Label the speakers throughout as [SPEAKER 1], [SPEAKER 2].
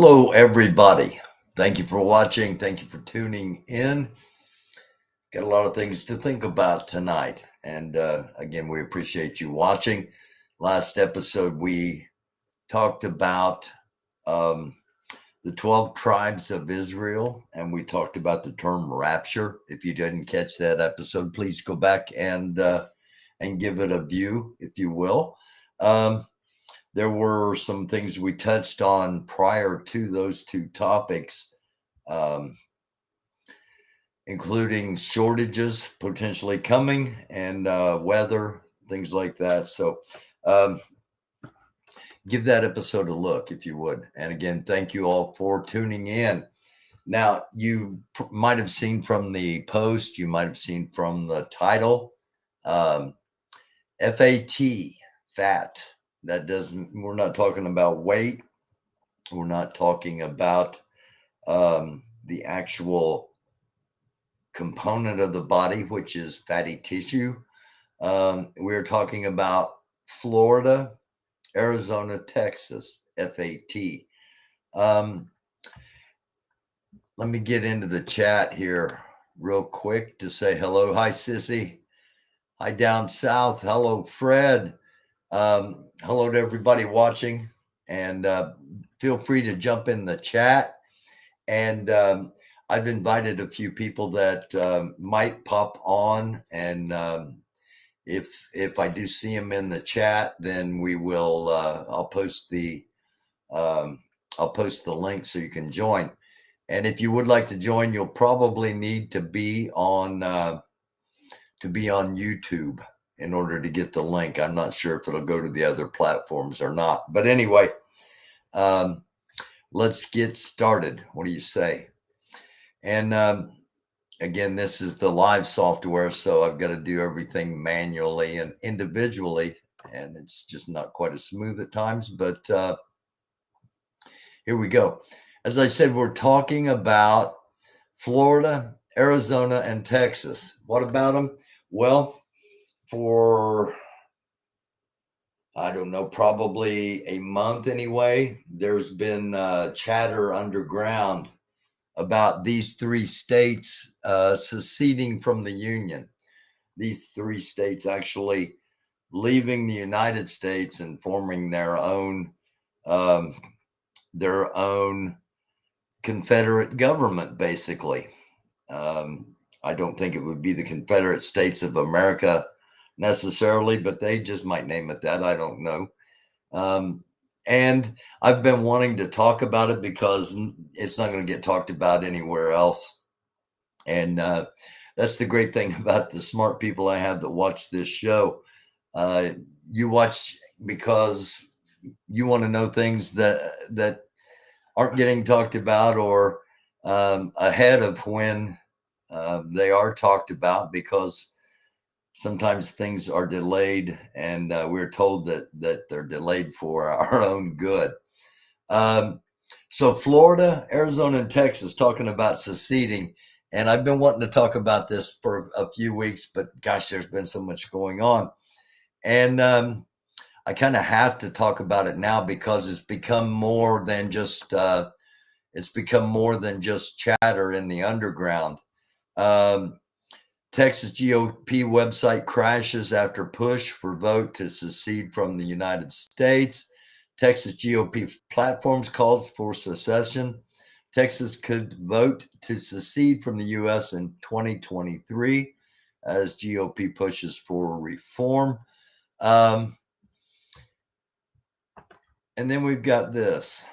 [SPEAKER 1] Hello, everybody. Thank you for watching. Thank you for tuning in. Got a lot of things to think about tonight. And again, we appreciate you watching. Last episode, we talked about um, the 12 tribes of Israel, and we talked about the term rapture. If you didn't catch that episode, please go back and give it a view, if you will. There were some things we touched on prior to those two topics, um, including shortages potentially coming and weather, things like that. So um, give that episode a look if you would. And again, thank you all for tuning in. Now, you might have seen from the post, you might have seen from the title, FAT, fat. That doesn't, we're not talking about weight. We're not talking about the actual component of the body, which is fatty tissue. We're talking about Florida, Arizona, Texas, FAT. Let me get into the chat here real quick to say hello. Hi, Sissy. Hi, down south. Hello, Fred. Hello to everybody watching. And feel free to jump in the chat. And I've invited a few people that might pop on. And if I do see them in the chat, then we will. I'll post the link so you can join. And if you would like to join, you'll probably need to be on YouTube in order to get the link. I'm not sure if it'll go to the other platforms or not. But anyway, let's get started. What do you say? And again, this is the live software, so I've got to do everything manually and individually, and it's just not quite as smooth at times. But here we go. As I said, we're talking about Florida, Arizona, and Texas. What about them? Well, for, I don't know, probably a month anyway, there's been chatter underground about these three states seceding from the Union. These three states actually leaving the United States and forming their own Confederate government, basically. I don't think it would be the Confederate States of America necessarily, but they just might name it that. I don't know. And I've been wanting to talk about it because it's not going to get talked about anywhere else. And that's the great thing about the smart people I have that watch this show. You watch because you want to know things that aren't getting talked about, or ahead of when they are talked about, because sometimes things are delayed, and we're told that they're delayed for our own good. So Florida, Arizona, and Texas talking about seceding. And I've been wanting to talk about this for a few weeks, but gosh, there's been so much going on. And I kind of have to talk about it now because it's become more than just chatter in the underground. Texas GOP website crashes after push for vote to secede from the United States. Texas GOP platforms calls for secession. Texas could vote to secede from the U.S. in 2023 as GOP pushes for reform. And then we've got this.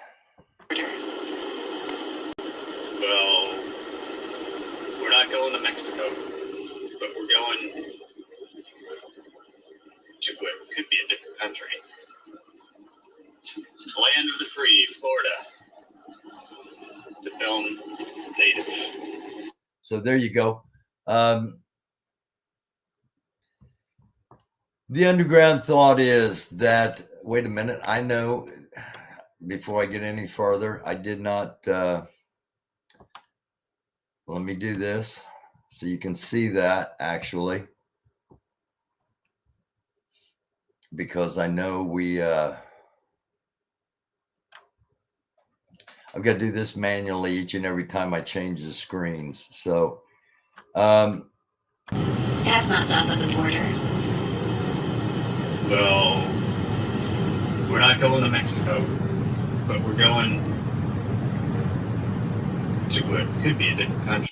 [SPEAKER 2] Well, we're not going to Mexico, but we're going to what could be a different country. Land of the free, Florida, to film Native.
[SPEAKER 1] So there you go. The underground thought is that, wait a minute, I know, before I get any further, I did not, let me do this so you can see that actually, because I know I've got to do this manually each and every time I change the screens. So,
[SPEAKER 3] that's not south of the border.
[SPEAKER 2] Well, we're not going to Mexico, but we're going to what could be a different country.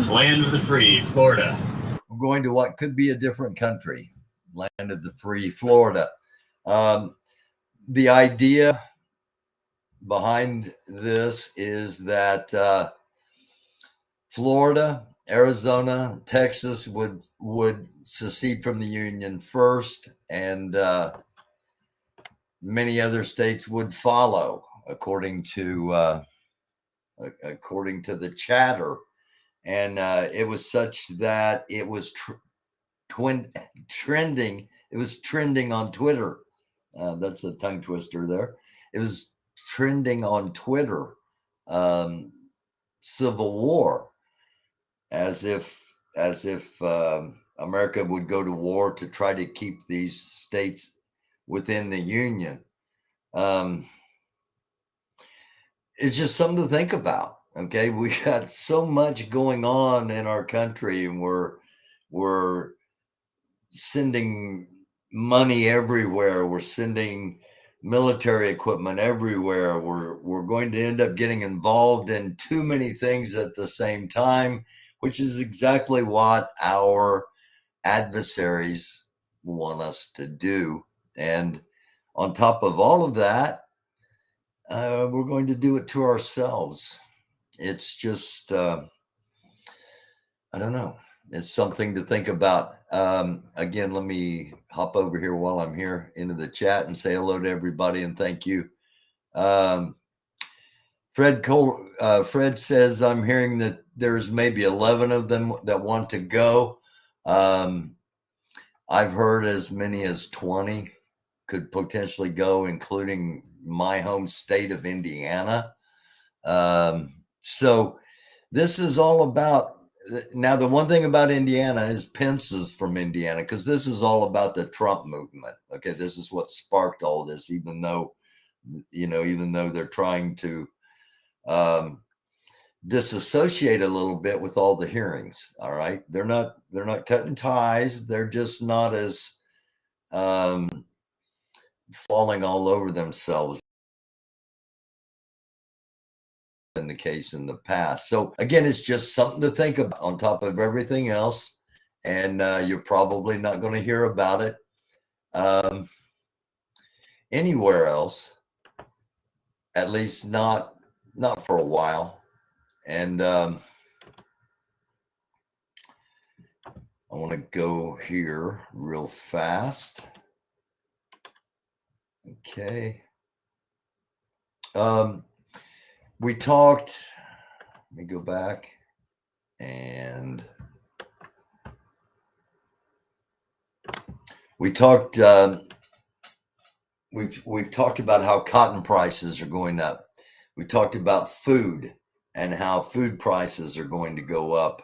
[SPEAKER 2] Land of the free, Florida.
[SPEAKER 1] We're going to what could be a different country, land of the free, Florida. The idea behind this is that Florida, Arizona, Texas would secede from the Union first, and many other states would follow, according to the chatter. And it was such that it was trending. It was trending on Twitter. That's a tongue twister there. It was trending on Twitter. Civil war, as if America would go to war to try to keep these states within the Union. It's just something to think about. Okay, we got so much going on in our country, and we're sending money everywhere. We're sending military equipment everywhere. We're going to end up getting involved in too many things at the same time, which is exactly what our adversaries want us to do. And on top of all of that, we're going to do it to ourselves. It's just, I don't know. It's something to think about. Again, let me hop over here while I'm here into the chat and say hello to everybody and thank you. Fred says, I'm hearing that there's maybe 11 of them that want to go. I've heard as many as 20 could potentially go, including my home state of Indiana. So this is all about, now the one thing about Indiana is Pence is from Indiana, because this is all about the Trump movement. Okay, this is what sparked all this, even though they're trying to disassociate a little bit with all the hearings. All right, they're not cutting ties. They're just not as falling all over themselves in the case in the past. So again, it's just something to think about on top of everything else, and you're probably not going to hear about it anywhere else, at least not for a while. And I want to go here real fast. Okay. We talked, let me go back, and we talked, we've talked about how cotton prices are going up. We talked about food and how food prices are going to go up.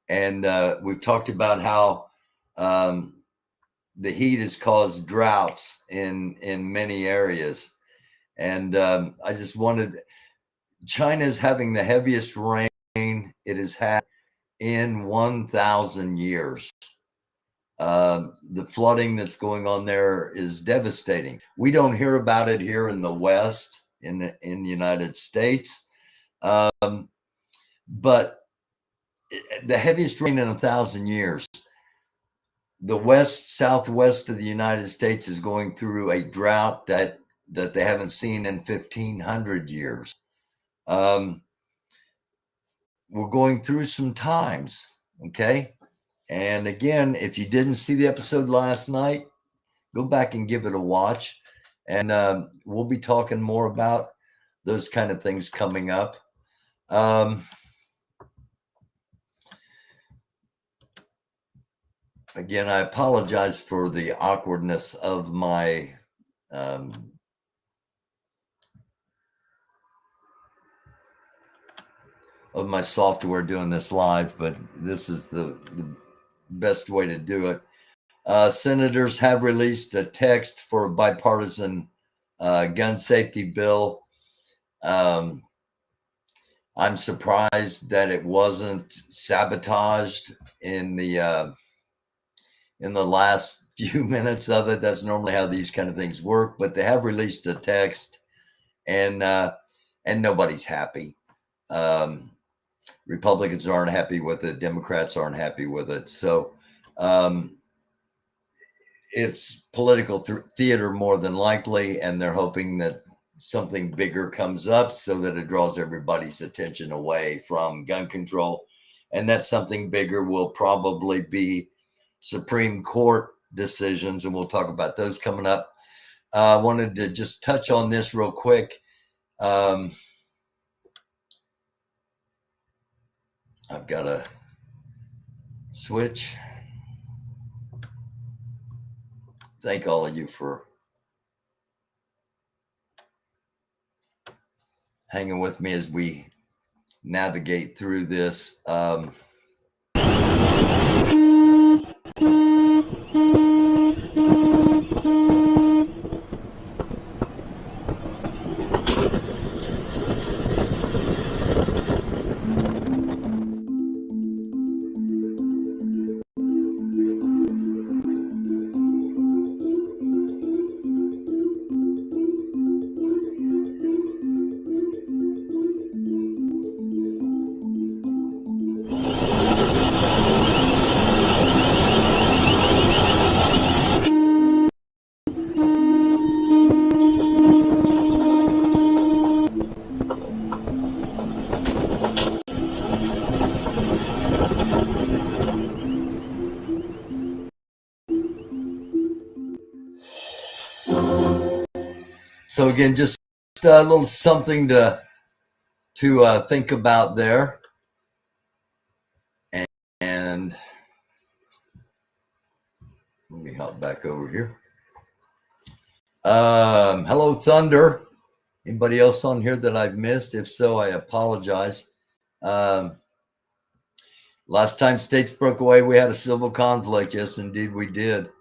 [SPEAKER 1] And we've talked about how the heat has caused droughts in many areas. And I just wanted, China's having the heaviest rain it has had in 1,000 years. The flooding that's going on there is devastating. We don't hear about it here in the West, in the United States. But the heaviest rain in 1,000 years. The southwest of the United States is going through a drought that they haven't seen in 1,500 years. We're going through some times, okay? And again, if you didn't see the episode last night, go back and give it a watch. And we'll be talking more about those kind of things coming up. Again, I apologize for the awkwardness of my software doing this live, but this is the best way to do it. Senators have released a text for bipartisan gun safety bill. I'm surprised that it wasn't sabotaged in the last few minutes of it. That's normally how these kind of things work. But they have released a text, and nobody's happy. Republicans aren't happy with it. Democrats aren't happy with it. So it's political theater more than likely, and they're hoping that something bigger comes up so that it draws everybody's attention away from gun control. And that something bigger will probably be Supreme Court decisions, and we'll talk about those coming up. I wanted to just touch on this real quick. I've got a switch. Thank all of you for hanging with me as we navigate through this. So again, just a little something to think about there. And let me hop back over here. Hello, Thunder. Anybody else on here that I've missed? If so, I apologize. Last time states broke away, we had a civil conflict. Yes, indeed, we did.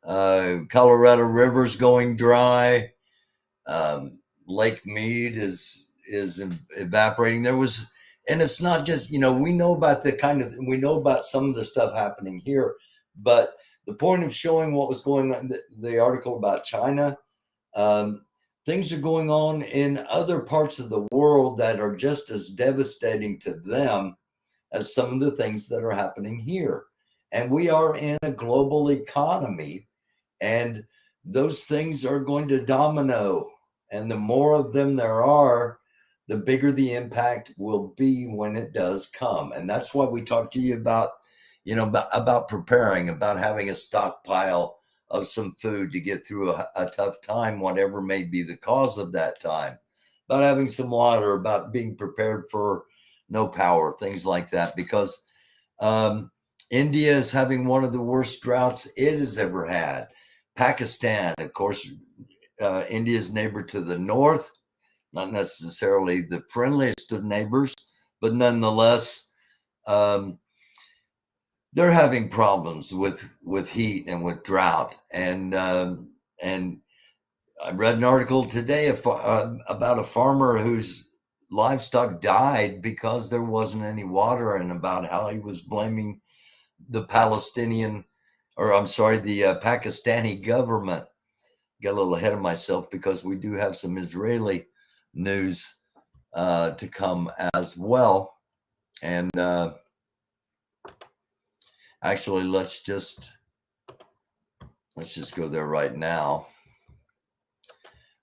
[SPEAKER 1] Colorado River's going dry. Lake Mead is evaporating. There was, and it's not just, we know about we know about some of the stuff happening here, but the point of showing what was going on, the article about China, things are going on in other parts of the world that are just as devastating to them as some of the things that are happening here. And we are in a global economy, and those things are going to domino. And the more of them there are, the bigger the impact will be when it does come. And that's why we talk to you about, about preparing, about having a stockpile of some food to get through a tough time, whatever may be the cause of that time, about having some water, about being prepared for no power, things like that. Because India is having one of the worst droughts it has ever had. Pakistan, of course, India's neighbor to the north, not necessarily the friendliest of neighbors, but nonetheless, they're having problems with heat and with drought. And I read an article today about a farmer whose livestock died because there wasn't any water, and about how he was blaming the Pakistani government. Got a little ahead of myself because we do have some Israeli news to come as well. And actually, let's just go there right now.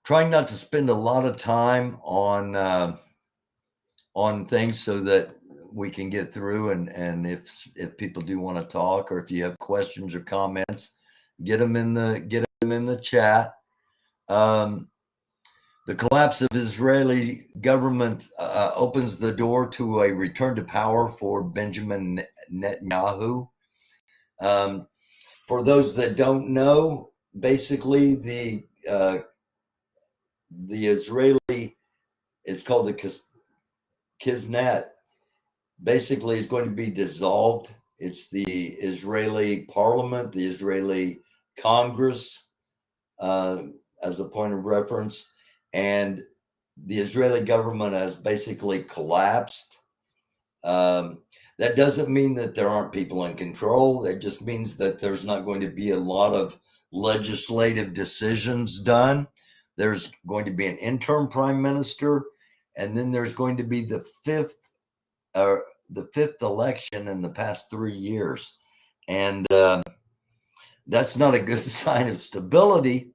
[SPEAKER 1] Trying not to spend a lot of time on things so that we can get through. And if people do want to talk, or if you have questions or comments, get them in the chat. The collapse of Israeli government opens the door to a return to power for Benjamin Netanyahu. For those that don't know, basically the Israeli, it's called the Knesset, basically is going to be dissolved. It's the Israeli parliament, the Israeli Congress, as a point of reference, and the Israeli government has basically collapsed. That doesn't mean that there aren't people in control. It just means that there's not going to be a lot of legislative decisions done. There's going to be an interim prime minister, and then there's going to be the fifth election in the past 3 years, and that's not a good sign of stability.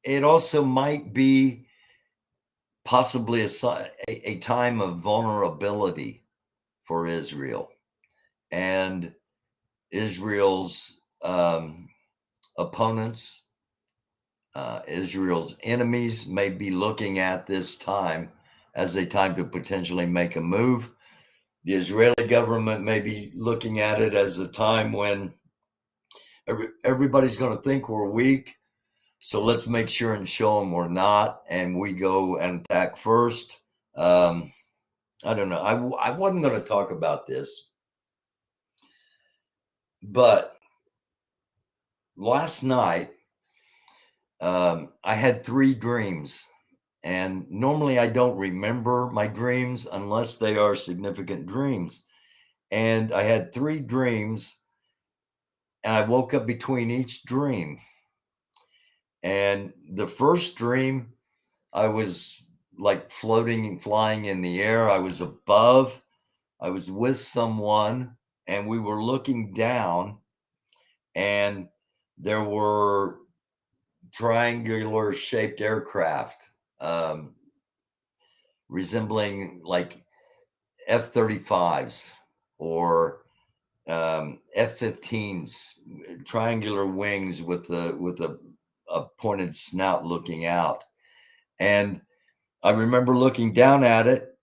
[SPEAKER 1] It also might be possibly a time of vulnerability for Israel, and Israel's opponents, Israel's enemies may be looking at this time as a time to potentially make a move. The Israeli government may be looking at it as a time when everybody's going to think we're weak. So let's make sure and show them we're not, and we go and attack first. I don't know. I wasn't going to talk about this, but last night I had 3 dreams, and normally I don't remember my dreams unless they are significant dreams. And I had 3 dreams, and I woke up between each dream. And the first dream, I was like floating and flying in the air. I was above, I was with someone, and we were looking down, and there were triangular shaped aircraft, resembling like F-35s or F-15s, triangular wings with a pointed snout looking out. And I remember looking down at it,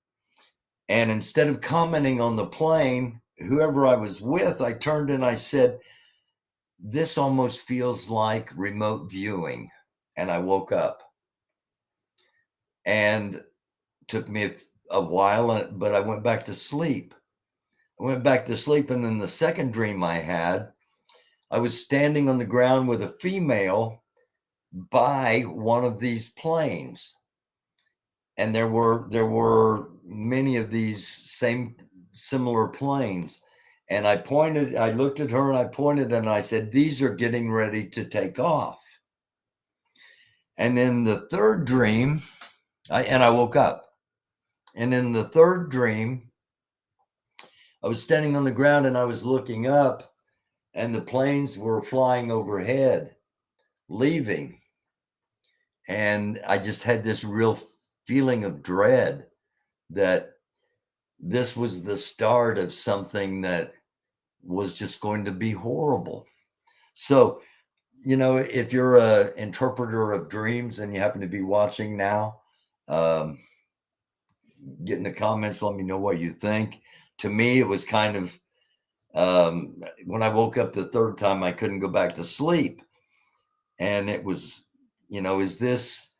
[SPEAKER 1] and instead of commenting on the plane, whoever I was with, I turned and I said, "This almost feels like remote viewing." And I woke up, and took me a while, but I went back to sleep. And then the second dream I had, I was standing on the ground with a female by one of these planes. And there were many of these similar planes. And I looked at her and I pointed and I said, "These are getting ready to take off." And then the third dream, I woke up. And in the third dream, I was standing on the ground and I was looking up, and the planes were flying overhead, leaving. And I just had this real feeling of dread that this was the start of something that was just going to be horrible. So, if you're an interpreter of dreams and you happen to be watching now, get in the comments, let me know what you think. To me, it was kind of, when I woke up the third time, I couldn't go back to sleep. And it was, is this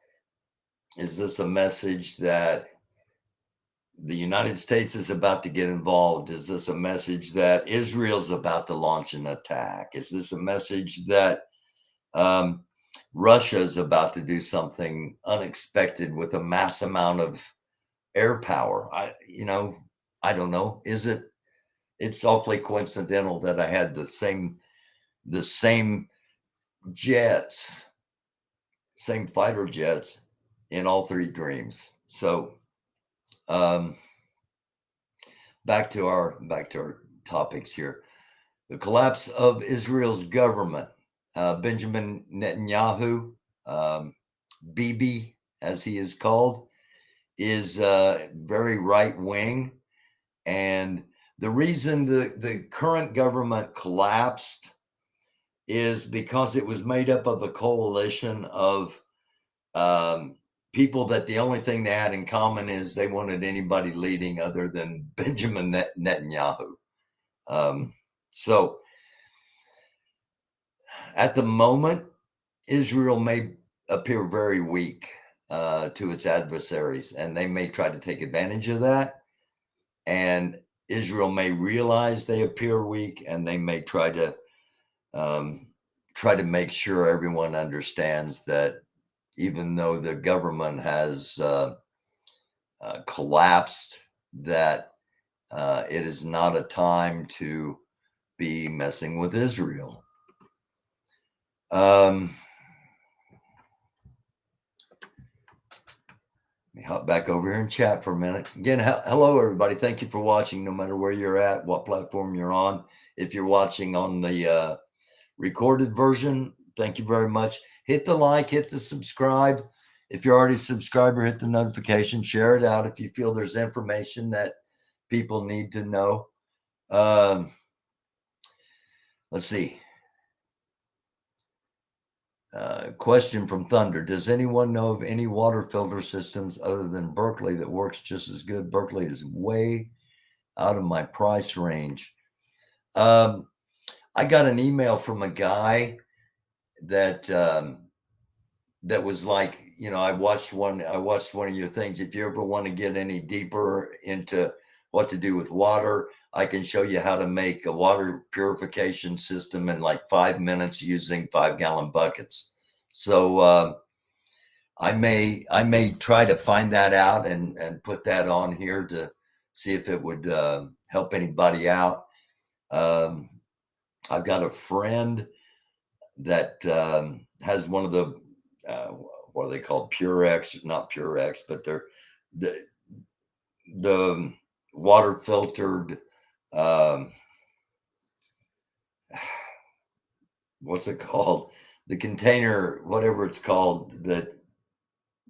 [SPEAKER 1] a message that the United States is about to get involved? Is this a message that Israel's about to launch an attack? Is this a message that Russia is about to do something unexpected with a mass amount of air power? I don't know. It's awfully coincidental that I had the same jets, same fighter jets in all 3 dreams. So, back to our topics here. The collapse of Israel's government. Benjamin Netanyahu, Bibi, as he is called, is very right wing, and the reason the current government collapsed is because it was made up of a coalition of people that the only thing they had in common is they wanted anybody leading other than Benjamin Netanyahu. So at the moment, Israel may appear very weak to its adversaries, and they may try to take advantage of that. And Israel may realize they appear weak, and they may try to try to make sure everyone understands that even though the government has collapsed, that it is not a time to be messing with Israel. Let me hop back over here and chat for a minute. Again, hello, everybody. Thank you for watching, no matter where you're at, what platform you're on. If you're watching on the recorded version, thank you very much. Hit the like, hit the subscribe. If you're already a subscriber, hit the notification, share it out if you feel there's information that people need to know. Let's see. Question from Thunder. Does anyone know of any water filter systems other than Berkeley that works just as good? Berkeley is way out of my price range. I got an email from a guy that that was like, I watched one of your things. If you ever want to get any deeper into what to do with water, I can show you how to make a water purification system in like 5 minutes using 5-gallon buckets. So I may try to find that out and put that on here to see if it would help anybody out. I've got a friend that has one of the what are they called? Purex, not Purex, but they're the water filtered. What's it called? The container, whatever it's called, that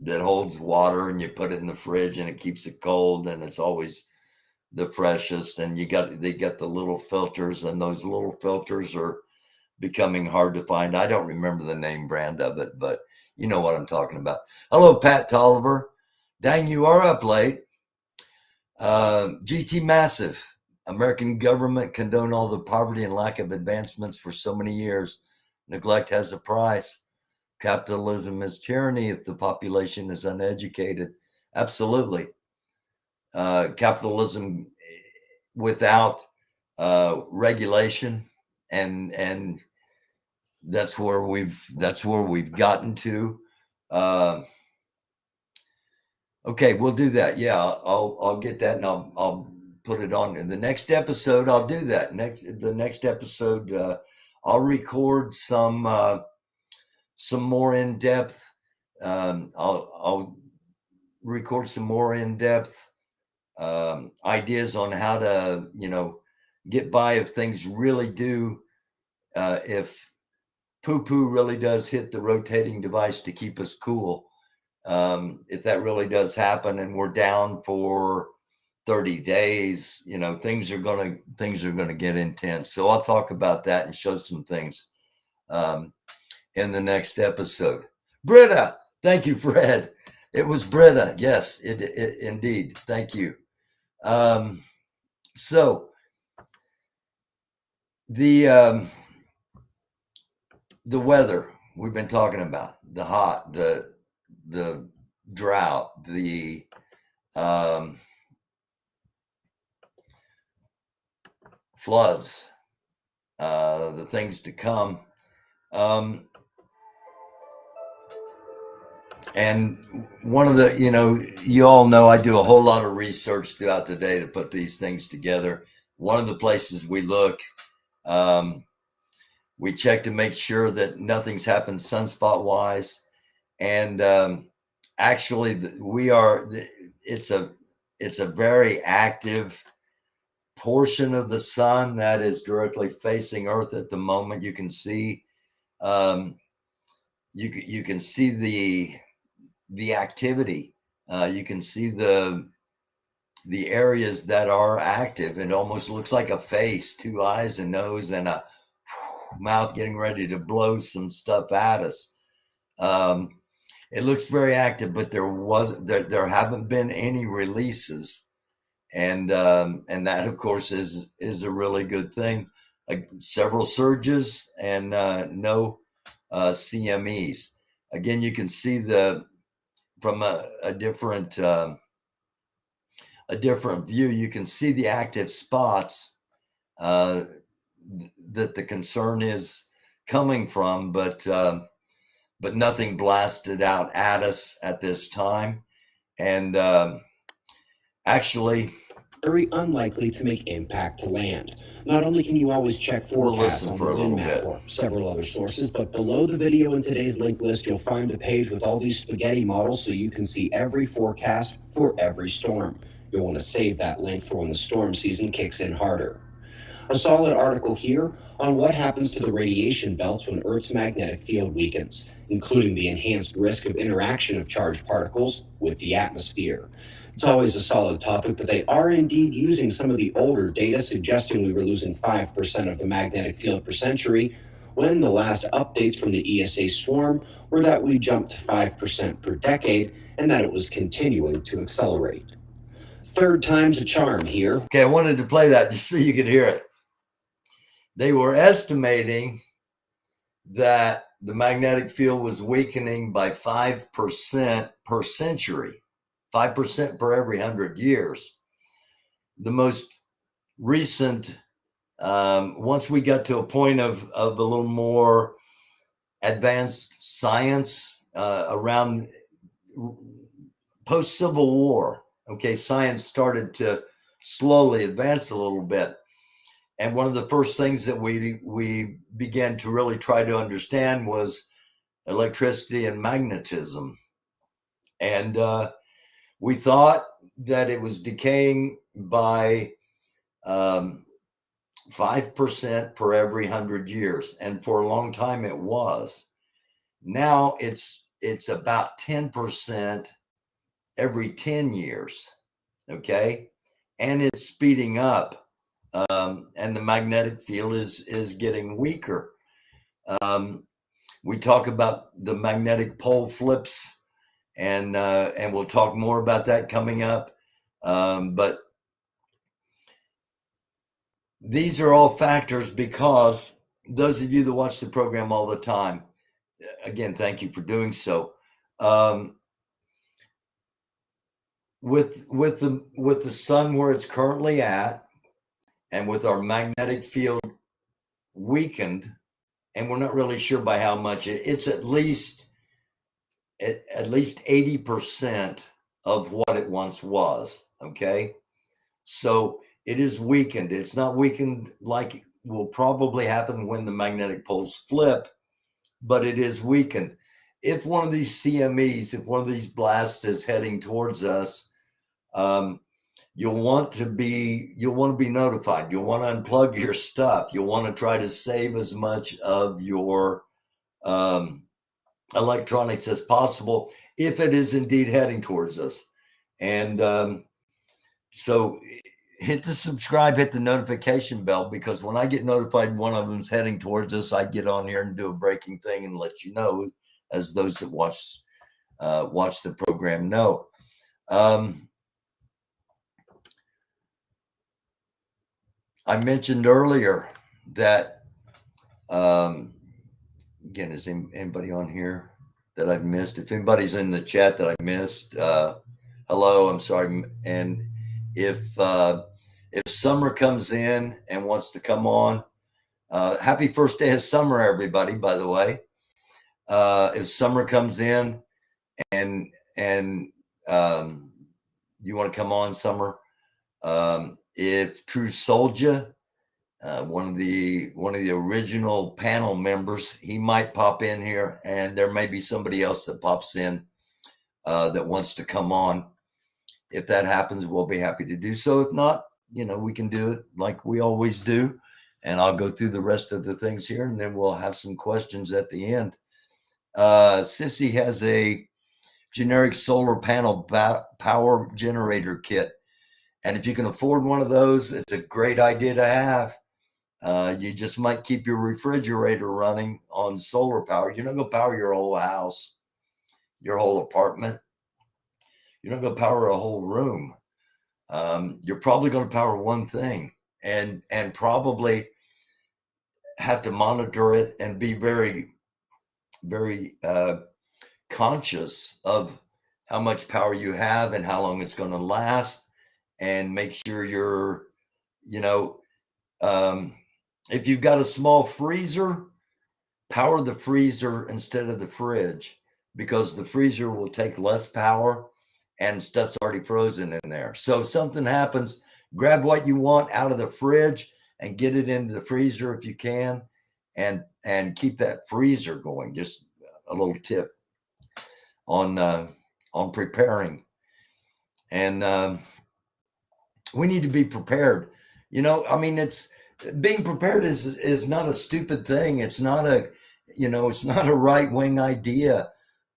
[SPEAKER 1] holds water, and you put it in the fridge and it keeps it cold, and it's always the freshest. And they got the little filters, and those little filters are becoming hard to find. I don't remember the name brand of it, but you know what I'm talking about. Hello, Pat Tolliver. Dang, you are up late. GT Massive. American government condoned all the poverty and lack of advancements for so many years. Neglect has a price. Capitalism is tyranny if the population is uneducated. Absolutely. Capitalism without regulation, and that's where we've gotten to. Okay, we'll do that. Yeah, I'll get that, and I'll put it on in the next episode. I'll do that. The next episode, I'll record some more in depth. I'll record some more in depth ideas on how to get by if things really do. If poo-poo really does hit the rotating device to keep us cool. If that really does happen and we're down for 30 days, things are gonna get intense. So I'll talk about that and show some things in the next episode. Britta, thank you, Fred. It was Britta. Yes, it indeed. Thank you. So the weather we've been talking about, the hot, the drought, the floods, the things to come. And one of the, you all know I do a whole lot of research throughout the day to put these things together. One of the places we look, we check to make sure that nothing's happened sunspot wise. And actually, it's a very active portion of the sun that is directly facing Earth at the moment. You can see, you can see the activity. You can see the areas that are active. It almost looks like a face, 2 eyes, a nose, and a mouth getting ready to blow some stuff at us. It looks very active, but there haven't been any releases, and that of course is a really good thing. Several surges and no CMEs. Again, you can see from a different view. You can see the active spots. That the concern is coming from, but nothing blasted out at us at this time. And actually,
[SPEAKER 4] very unlikely to make impact to land. Not only can you always check
[SPEAKER 1] We'll
[SPEAKER 4] forecasts
[SPEAKER 1] listen
[SPEAKER 4] on
[SPEAKER 1] for
[SPEAKER 4] the
[SPEAKER 1] a little
[SPEAKER 4] wind map
[SPEAKER 1] bit.
[SPEAKER 4] or several other sources, but below the video in today's link list, you'll find the page with all these spaghetti models so you can see every forecast for every storm. You'll want to save that link for when the storm season kicks in harder. A solid article here on what happens to the radiation belts when Earth's magnetic field weakens, including the enhanced risk of interaction of charged particles with the atmosphere. It's always a solid topic, but they are indeed using some of the older data suggesting we were losing 5% of the magnetic field per century, when the last updates from the ESA swarm were that we jumped 5% per decade and that it was continuing to accelerate. Third time's a charm here.
[SPEAKER 1] Okay, I wanted to play that just so you could hear it. They were estimating that the magnetic field was weakening by 5% per century, 5% per every 100 years. The most recent, once we got to a point of a little more advanced science around post-Civil War, okay, science started to slowly advance a little bit. And one of the first things that we began to really try to understand was electricity and magnetism. And we thought that it was decaying by 5% per every 100 years. And for a long time it was. Now it's about 10% every 10 years. Okay. And it's speeding up. And the magnetic field is getting weaker. We talk about the magnetic pole flips, and we'll talk more about that coming up. But these are all factors because those of you that watch the program all the time, again, thank you for doing so. With the sun where it's currently at, and with our magnetic field weakened, and we're not really sure by how much, it's at least 80% of what it once was. Okay, so it is weakened. It's not weakened like will probably happen when the magnetic poles flip, but it is weakened. If one of these CMEs, if one of these blasts is heading towards us, you'll want to be notified. You'll want to unplug your stuff. You'll want to try to save as much of your electronics as possible if it is indeed heading towards us. And so hit the subscribe, hit the notification bell, because when I get notified one of them's heading towards us, I get on here and do a breaking thing and let you know, as those that watch the program know. I mentioned earlier that, again, is anybody on here that I've missed? If anybody's in the chat that I missed, hello, I'm sorry. And if summer comes in and wants to come on, happy first day of summer, everybody, by the way. If summer comes in and you want to come on, Summer, if True Soldier, one of the original panel members, he might pop in here, and there may be somebody else that pops in that wants to come on. If that happens, we'll be happy to do so. If not, we can do it like we always do, and I'll go through the rest of the things here, and then we'll have some questions at the end. Sissy has a generic solar panel power generator kit. And if you can afford one of those, it's a great idea to have. You just might keep your refrigerator running on solar power. You're not going to power your whole house, your whole apartment. You're not going to power a whole room. You're probably going to power one thing, and probably have to monitor it and be very, very conscious of how much power you have and how long it's going to last, and make sure you're, if you've got a small freezer, power the freezer instead of the fridge, because the freezer will take less power and stuff's already frozen in there. So if something happens, grab what you want out of the fridge and get it into the freezer if you can, and keep that freezer going. Just a little tip on preparing. And we need to be prepared. I mean, it's being prepared is not a stupid thing. It's not it's not a right-wing idea.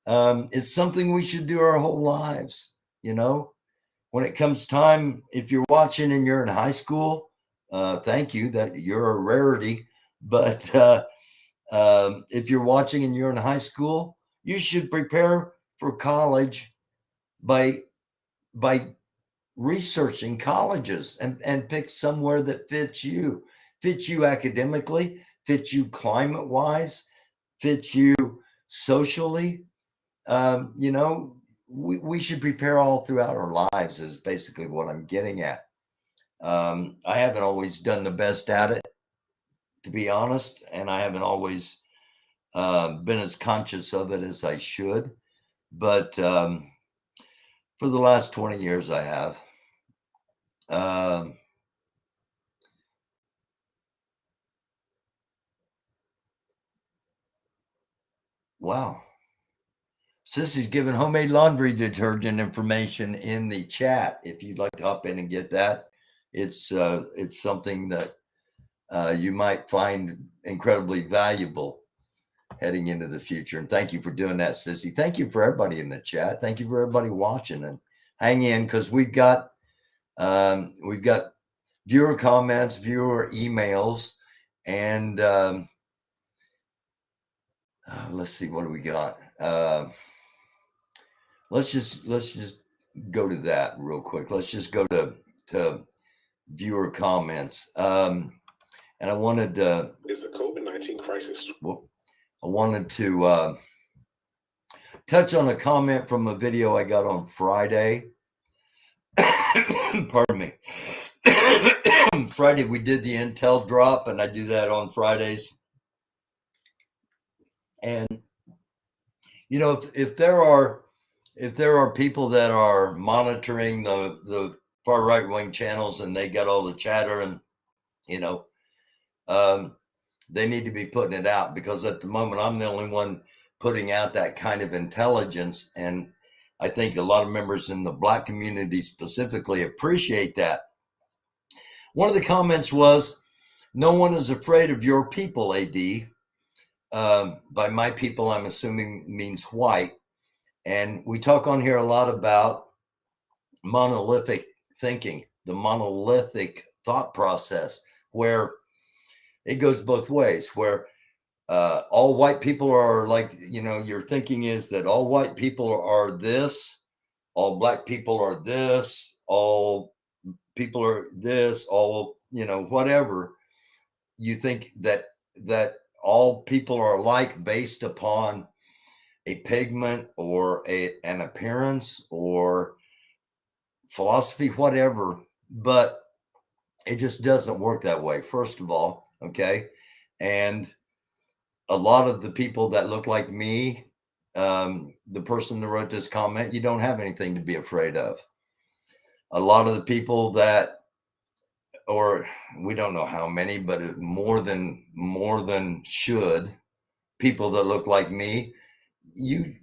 [SPEAKER 1] It's something we should do our whole lives. When it comes time, if you're watching and you're in high school, thank you, that you're a rarity. But if you're watching and you're in high school, you should prepare for college by researching colleges and pick somewhere that fits you academically, fits you climate wise, fits you socially. We should prepare all throughout our lives is basically what I'm getting at. I haven't always done the best at it, to be honest, and I haven't always been as conscious of it as I should. But for the last 20 years, I have. Wow. Sissy's giving homemade laundry detergent information in the chat. If you'd like to hop in and get that, it's something that you might find incredibly valuable heading into the future. And thank you for doing that, Sissy. Thank you for everybody in the chat. Thank you for everybody watching, and hang in, because we've got viewer comments, viewer emails, and let's see, what do we got? Let's just go to that real quick. Let's just go to viewer comments. And I wanted to
[SPEAKER 5] is the COVID-19 crisis.
[SPEAKER 1] Well, I wanted to touch on a comment from a video I got on Friday. Pardon me. Friday we did the Intel drop, and I do that on Fridays. And if there are people that are monitoring the far right wing channels and they got all the chatter, and they need to be putting it out, because at the moment I'm the only one putting out that kind of intelligence, and I think a lot of members in the Black community specifically appreciate that. One of the comments was, "No one is afraid of your people, AD." By my people, I'm assuming means white. And we talk on here a lot about monolithic thinking, the monolithic thought process, where it goes both ways, where all white people are like, your thinking is that all white people are this, all Black people are this, all people are this, all, whatever. You think that all people are alike based upon a pigment or an appearance or philosophy, whatever. But it just doesn't work that way, first of all. Okay. And a lot of the people that look like me, the person that wrote this comment, you don't have anything to be afraid of. A lot of the people that, or we don't know how many, but more than should, people that look like me, you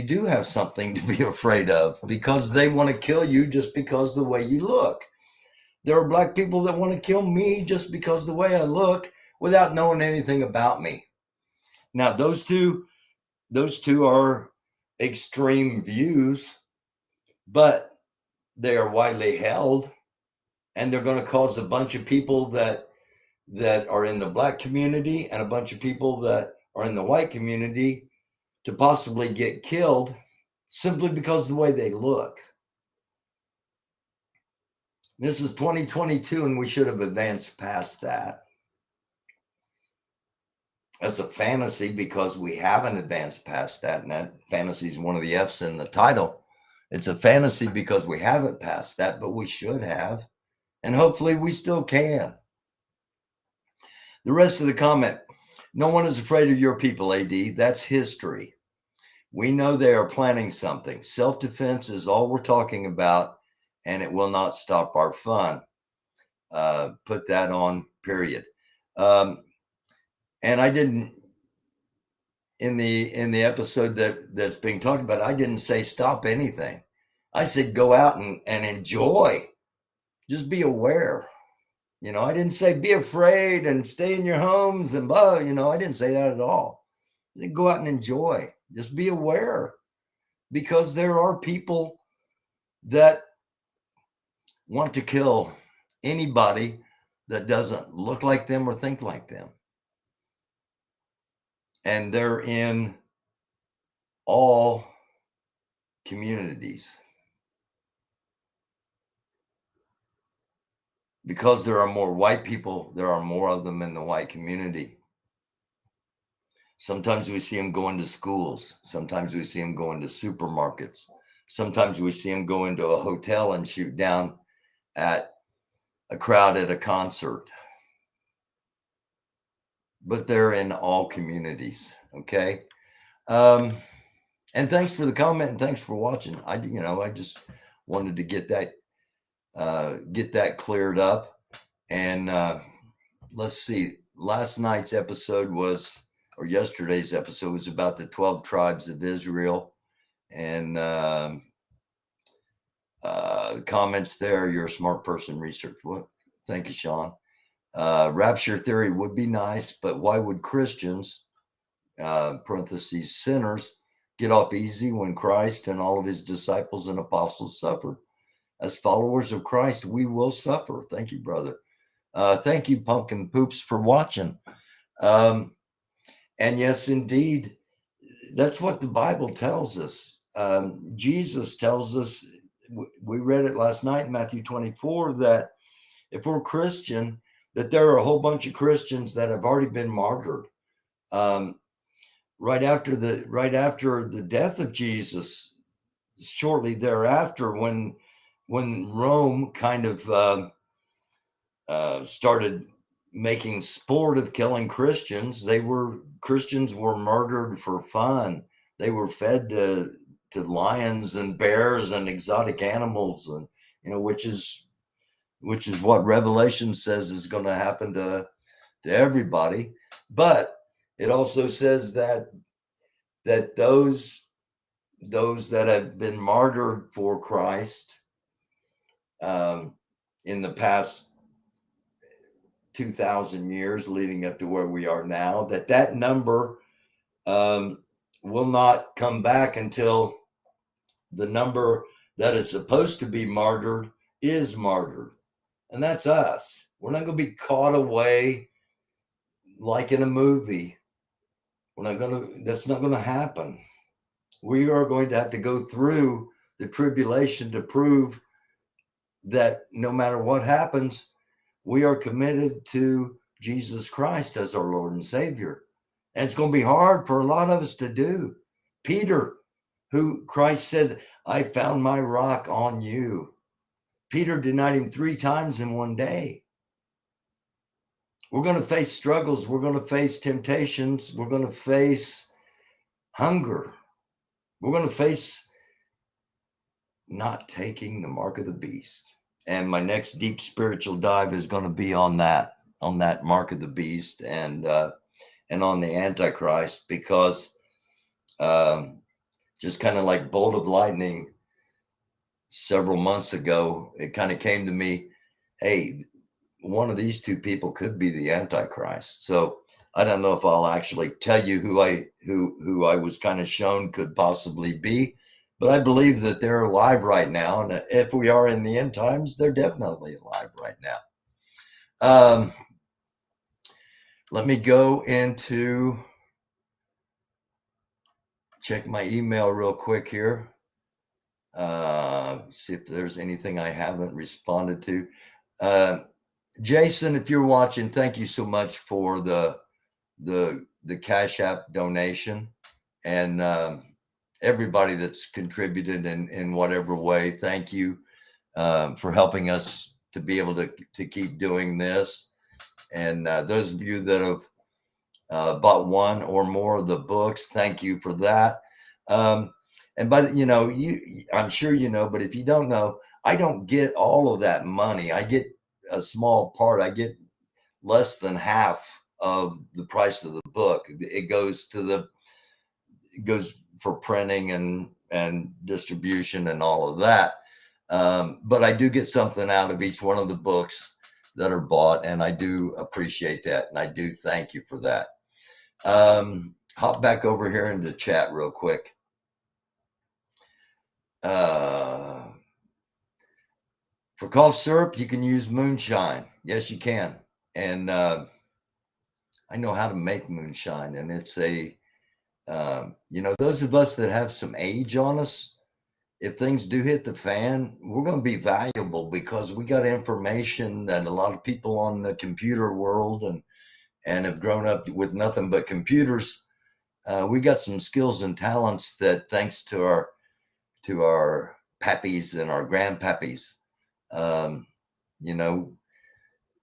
[SPEAKER 1] do have something to be afraid of, because they want to kill you just because the way you look. There are Black people that want to kill me just because the way I look, without knowing anything about me. Now, those two are extreme views, but they are widely held, and they're going to cause a bunch of people that are in the Black community and a bunch of people that are in the white community to possibly get killed simply because of the way they look. This is 2022, and we should have advanced past that. That's a fantasy, because we haven't advanced past that, and that fantasy is one of the F's in the title. It's a fantasy because we haven't passed that, but we should have, and hopefully we still can. The rest of the comment: No one is afraid of your people, AD. That's history. We know they are planning something. Self-defense is all we're talking about, and it will not stop our fun. Put that on, period. And I didn't, in the episode that's being talked about, I didn't say stop anything. I said go out and enjoy. Just be aware. I didn't say be afraid and stay in your homes and blah. I didn't say that at all. Go out and enjoy. Just be aware, because there are people that want to kill anybody that doesn't look like them or think like them. And they're in all communities. Because there are more white people, there are more of them in the white community. Sometimes we see them going to schools. Sometimes we see them going to supermarkets. Sometimes we see them go into a hotel and shoot down at a crowd at a concert. But they're in all communities, okay? And thanks for the comment and thanks for watching. I just wanted to get that cleared up. And let's see. Last night's episode or yesterday's episode was about the 12 tribes of Israel. And comments there. You're a smart person. Research. What? Thank you, Sean. Rapture theory would be nice, but why would Christians, parentheses, sinners, get off easy when Christ and all of his disciples and apostles suffered? As followers of Christ, we will suffer. Thank you, brother. Thank you, Pumpkin Poops, for watching. And yes, indeed, that's what the Bible tells us. Jesus tells us, we read it last night in Matthew 24, that if we're Christian, that there are a whole bunch of Christians that have already been martyred. Right after the death of Jesus, shortly thereafter, when Rome kind of started making sport of killing Christians, Christians were murdered for fun. They were fed to lions and bears and exotic animals, and which is what Revelation says is going to happen to everybody. But it also says that those that have been martyred for Christ in the past 2,000 years leading up to where we are now, that number will not come back until the number that is supposed to be martyred is martyred. And that's us. We're not going to be caught away like in a movie. That's not going to happen. We are going to have to go through the tribulation to prove that no matter what happens, we are committed to Jesus Christ as our Lord and Savior. And it's going to be hard for a lot of us to do. Peter, who Christ said, I found my rock on you. Peter denied him 3 times in one day. We're going to face struggles. We're going to face temptations. We're going to face hunger. We're going to face not taking the mark of the beast. And my next deep spiritual dive is going to be on that mark of the beast and on the Antichrist, because just kind of like bolt of lightning several months ago, it kind of came to me, hey, one of these two people could be the Antichrist. So I don't know if I'll actually tell you who I was kind of shown could possibly be, but I believe that they're alive right now. And if we are in the end times, they're definitely alive right now. Let me go into check my email real quick here. See if there's anything I haven't responded to. Jason, if you're watching, thank you so much for the Cashapp donation, and everybody that's contributed in whatever way. Thank you for helping us to be able to keep doing this. And those of you that have bought one or more of the books. Thank you for that. And by the, I'm sure you know, but if you don't know, I don't get all of that money. I get a small part. I get less than half of the price of the book. It goes for printing and distribution and all of that. But I do get something out of each one of the books that are bought, and I do appreciate that, and I do thank you for that. Hop back over here into chat real quick. For cough syrup, you can use moonshine. Yes, you can. And I know how to make moonshine, and it's those of us that have some age on us, if things do hit the fan, we're going to be valuable because we got information that a lot of people on the computer world and have grown up with nothing but computers. We got some skills and talents that, thanks to our pappies and our grandpappies,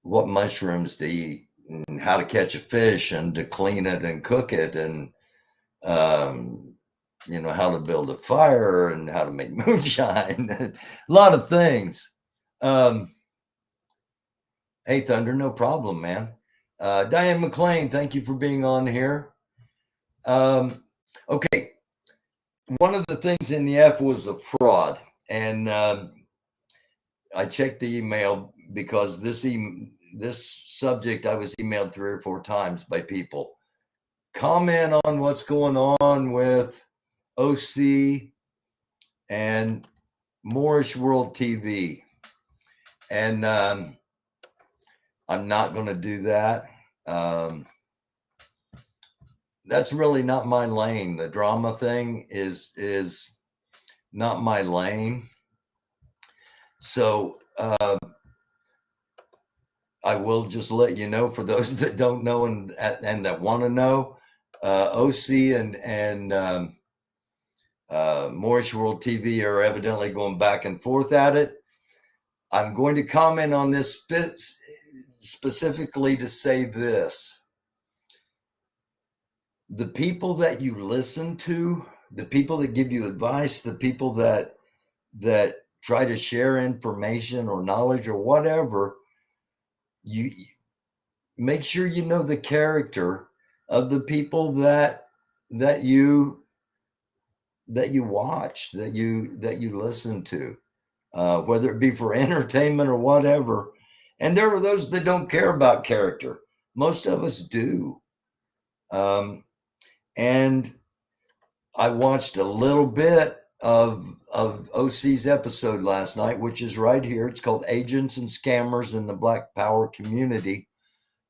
[SPEAKER 1] what mushrooms to eat and how to catch a fish and to clean it and cook it, and how to build a fire and how to make moonshine. A lot of things. Hey, Thunder, no problem, man. Diane McLean, thank you for being on here. Okay. One of the things in the F was a fraud. And I checked the email because this subject I was emailed 3 or 4 times by people. Comment on what's going on with OC and Moorish World TV. And I'm not going to do that. That's really not my lane. The drama thing is not my lane. So I will just let you know, for those that don't know and that want to know, OC and Moorish World TV are evidently going back and forth at it. I'm going to comment on this specifically to say this. The people that you listen to, the people that give you advice, the people that try to share information or knowledge or whatever, you make sure you know the character of the people that you watch, that you listen to, whether it be for entertainment or whatever. And there are those that don't care about character. Most of us do. And I watched a little bit of OC's episode last night, which is right here. It's called Agents and Scammers in the Black Power Community.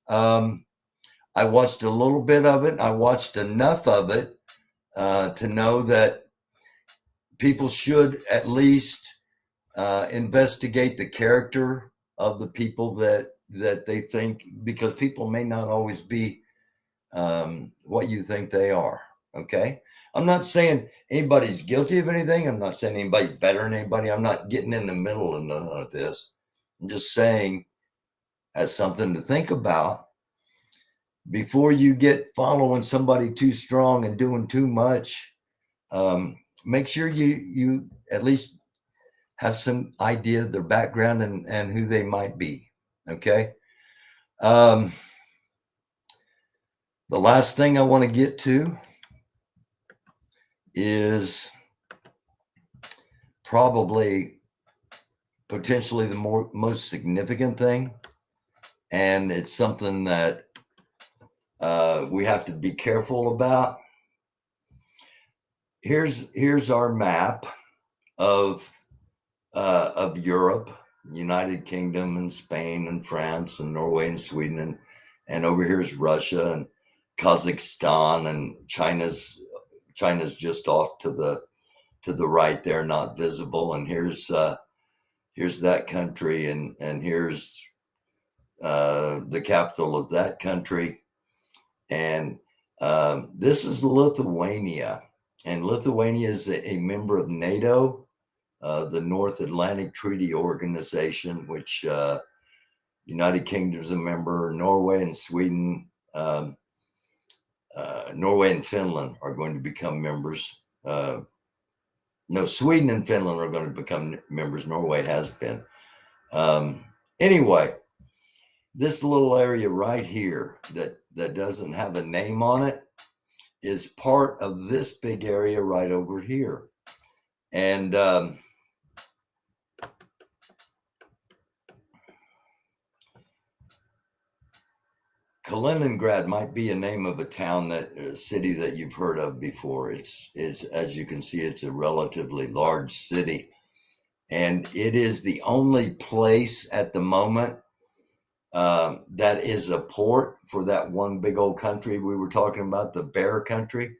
[SPEAKER 1] I watched a little bit of it. I watched enough of it to know that people should at least investigate the character of the people that they think, because people may not always be what you think they are. Okay. I'm not saying anybody's guilty of anything. I'm not saying anybody's better than anybody. I'm not getting in the middle of none of this. I'm just saying, as something to think about, before you get following somebody too strong and doing too much, make sure you at least have some idea of their background and who they might be. Okay. The last thing I want to get to is probably potentially the most significant thing. And it's something that we have to be careful about. Here's our map of Europe, United Kingdom and Spain and France and Norway and Sweden, and over here is Russia and Kazakhstan, and China's just off to the right there, not visible. And here's that country, and here's the capital of that country. And this is Lithuania, and Lithuania is a member of NATO, the North Atlantic Treaty Organization, which United Kingdom is a member, Norway and Sweden Norway and Finland are going to become members. No, Sweden and Finland are going to become members. Norway has been. Anyway, this little area right here that doesn't have a name on it is part of this big area right over here. And Kaliningrad might be a name of a town a city that you've heard of before. It's as you can see, it's a relatively large city, and it is the only place at the moment that is a port for that one big old country we were talking about, the bear country.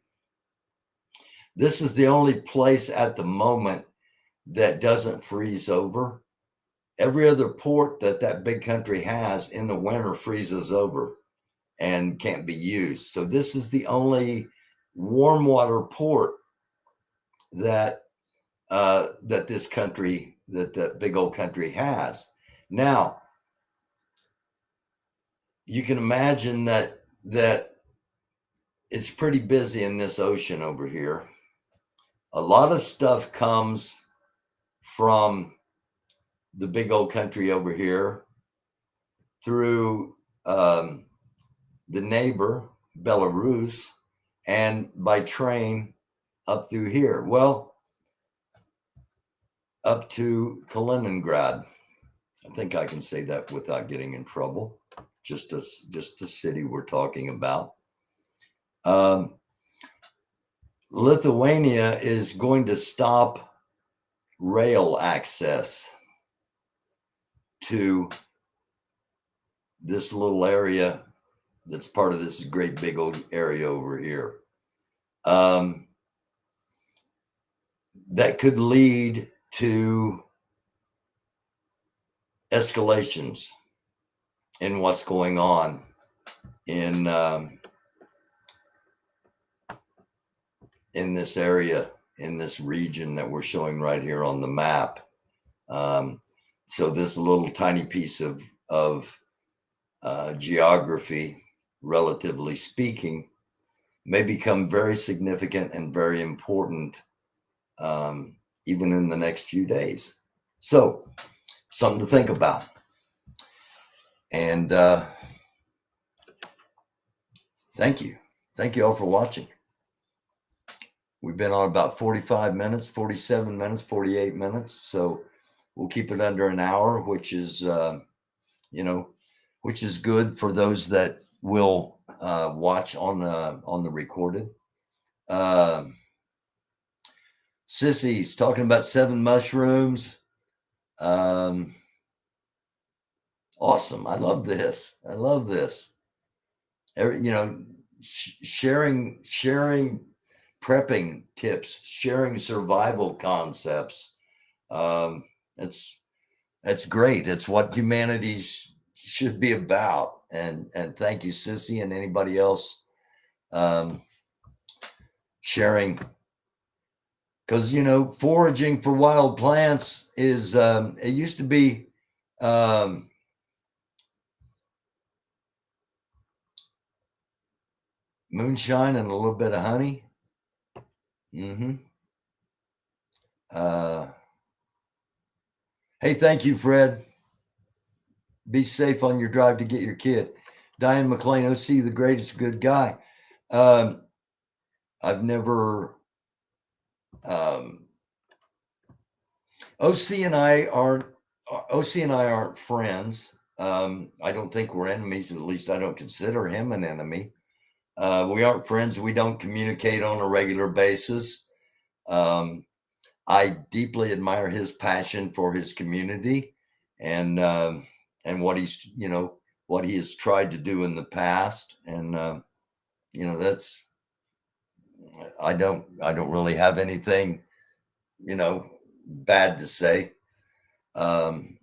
[SPEAKER 1] This is the only place at the moment that doesn't freeze over. Every other port that big country has in the winter freezes over and can't be used. So this is the only warm water port that this country, that big old country has. Now, you can imagine that it's pretty busy in this ocean over here. A lot of stuff comes from the big old country over here through the neighbor, Belarus, and by train up through here. Well, up to Kaliningrad. I think I can say that without getting in trouble. Just a city we're talking about. Lithuania is going to stop rail access to this little area that's part of this great big old area over here. That could lead to escalations in what's going on in this area, in this region that we're showing right here on the map. So this little tiny piece of geography, relatively speaking, may become very significant and very important even in the next few days. So something to think about. And thank you. Thank you all for watching. We've been on about 45 minutes, 47 minutes, 48 minutes. So we'll keep it under an hour, which is, which is good for those that will watch on the recorded. Sissy's talking about 7 mushrooms. Awesome. I love this. I love this. Sharing prepping tips, sharing survival concepts. That's great. It's what humanity should be about. And thank you, Sissy, and anybody else sharing. Because, foraging for wild plants is, it used to be moonshine and a little bit of honey. Hey, thank you, Fred. Be safe on your drive to get your kid. Diane McLean, OC, the greatest good guy. I've never... OC and I aren't friends. I don't think we're enemies. At least I don't consider him an enemy. We aren't friends. We don't communicate on a regular basis. I deeply admire his passion for his community and what he's, what he has tried to do in the past. And, that's, I don't really have anything, bad to say. And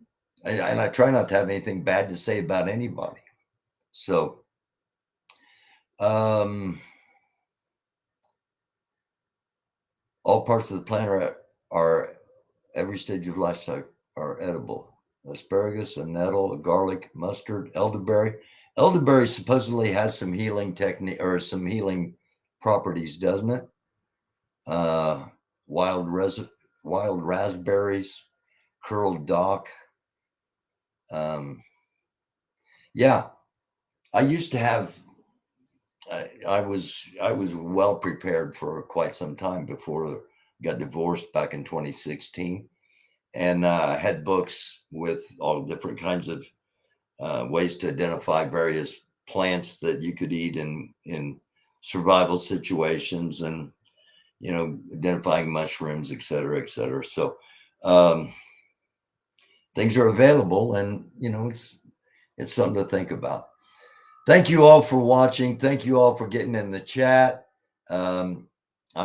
[SPEAKER 1] I try not to have anything bad to say about anybody. So, all parts of the plant are every stage of life are edible. Asparagus, a nettle, a garlic, mustard, elderberry. Elderberry supposedly has some healing technique or some healing properties, doesn't it? Wild raspberries, curled dock. Yeah, I used to have. I was well prepared for quite some time before I got divorced back in 2016, and had books with all different kinds of ways to identify various plants that you could eat in survival situations, and identifying mushrooms, et cetera, et cetera. So things are available, and it's something to think about. Thank you all for watching. Thank you all for getting in the chat. I'm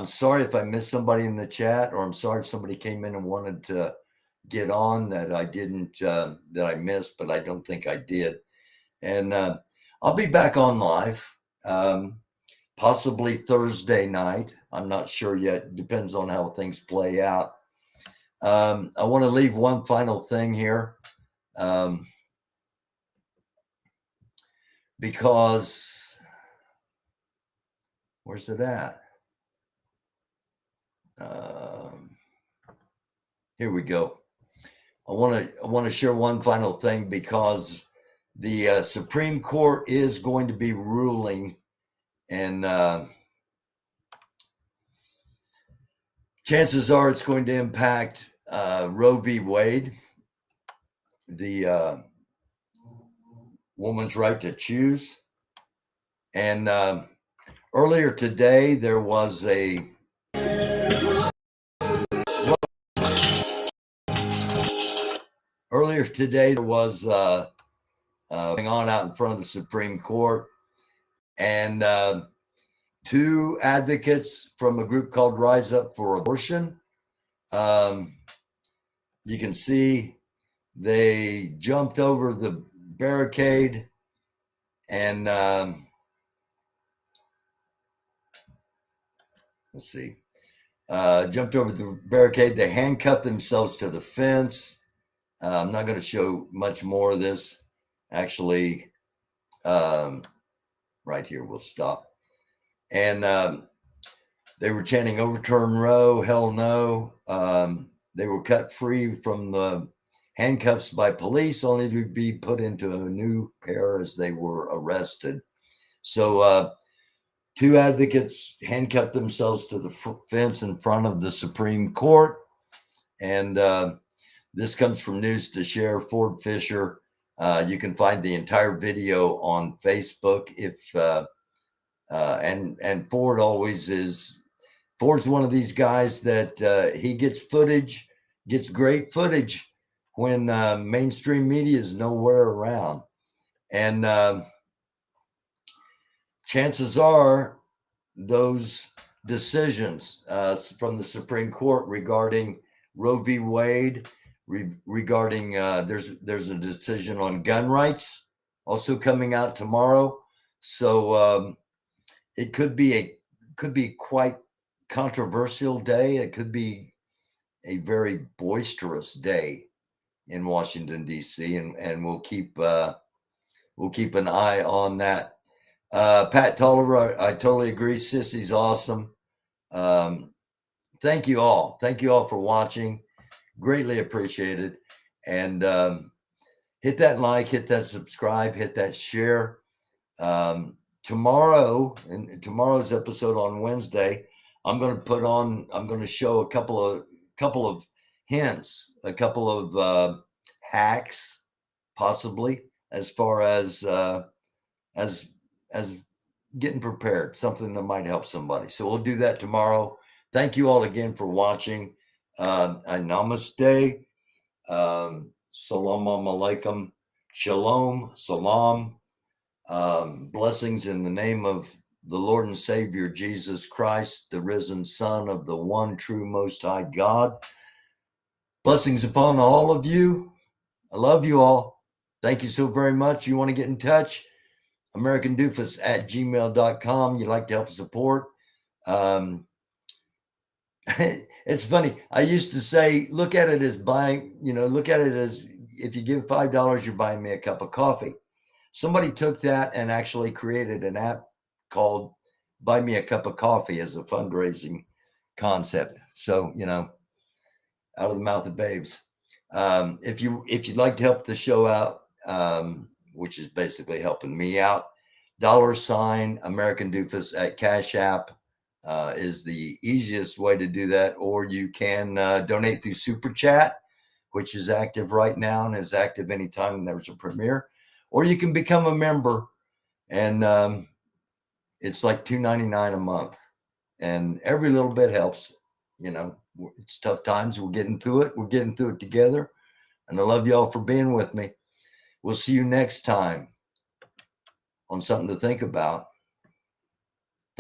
[SPEAKER 1] sorry if I missed somebody in the chat, or I'm sorry if somebody came in and wanted to get on that I didn't, that I missed, but I don't think I did. And I'll be back on live, possibly Thursday night. I'm not sure yet. Depends on how things play out. I want to leave one final thing here. Because where's it at? Here we go. I want to share one final thing, because the Supreme Court is going to be ruling, and chances are it's going to impact Roe v. Wade, the woman's right to choose. And earlier today there was a going on out in front of the Supreme Court, and two advocates from a group called Rise Up for Abortion. You can see they jumped over the barricade, and let's see, jumped over the barricade. They handcuffed themselves to the fence. I'm not going to show much more of this. Actually, right here, we'll stop. And they were chanting "Overturn Roe, hell no." They were cut free from the handcuffs by police, only to be put into a new pair as they were arrested. So two advocates handcuffed themselves to the fence in front of the Supreme Court. And this comes from News to Share, Ford Fisher. You can find the entire video on Facebook. And Ford always is. Ford's one of these guys that he gets great footage when mainstream media is nowhere around. And chances are those decisions from the Supreme Court regarding Roe v. Wade, regarding there's a decision on gun rights also coming out tomorrow. So it could be quite controversial day. It could be a very boisterous day in Washington, D.C., and we'll keep an eye on that. Pat Tolliver, I totally agree. Sissy's awesome. Thank you all. Thank you all for watching. Greatly appreciated. And hit that like, hit that subscribe, hit that share. Tomorrow, in tomorrow's episode on Wednesday, I'm going to show a couple of hints, a couple of hacks, possibly, as far as getting prepared, something that might help somebody. So we'll do that tomorrow. Thank you all again for watching. Namaste. Salam alaikum. Shalom. Salam. Blessings in the name of the Lord and Savior Jesus Christ, the risen Son of the one true Most High God. Blessings upon all of you. I love you all. Thank you so very much. You want to get in touch? americandufus at gmail.com. You'd like to help support. It's funny. I used to say, look at it as buying, look at it as if you give $5, you're buying me a cup of coffee. Somebody took that and actually created an app called Buy Me a Cup of Coffee as a fundraising concept. So, you know, out of the mouth of babes. If you'd like to help the show out, which is basically helping me out, $ American Doofus at Cashapp is the easiest way to do that. Or you can donate through Super Chat, which is active right now and is active anytime there's a premiere. Or you can become a member, and it's like $2.99 a month, and every little bit helps. You know, it's tough times. We're getting through it. We're getting through it together. And I love y'all for being with me. We'll see you next time on Something to Think About.